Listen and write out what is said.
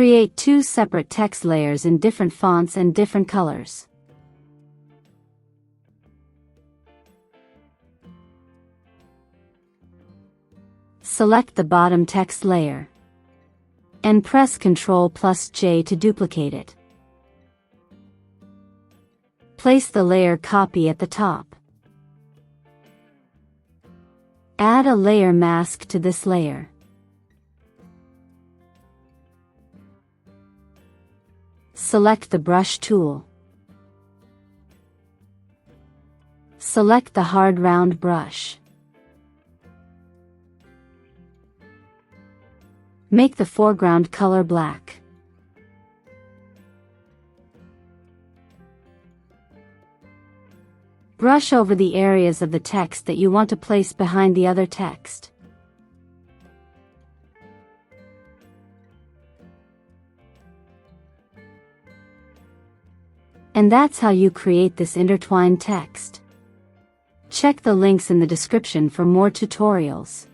Create two separate text layers in different fonts and different colors. Select the bottom text layer and press Ctrl+J to duplicate it. Place the layer copy at the top. Add a layer mask to this layer. Select the brush tool. Select the hard round brush. Make the foreground color black. Brush over the areas of the text that you want to place behind the other text. And that's how you create this intertwined text. Check the links in the description for more tutorials.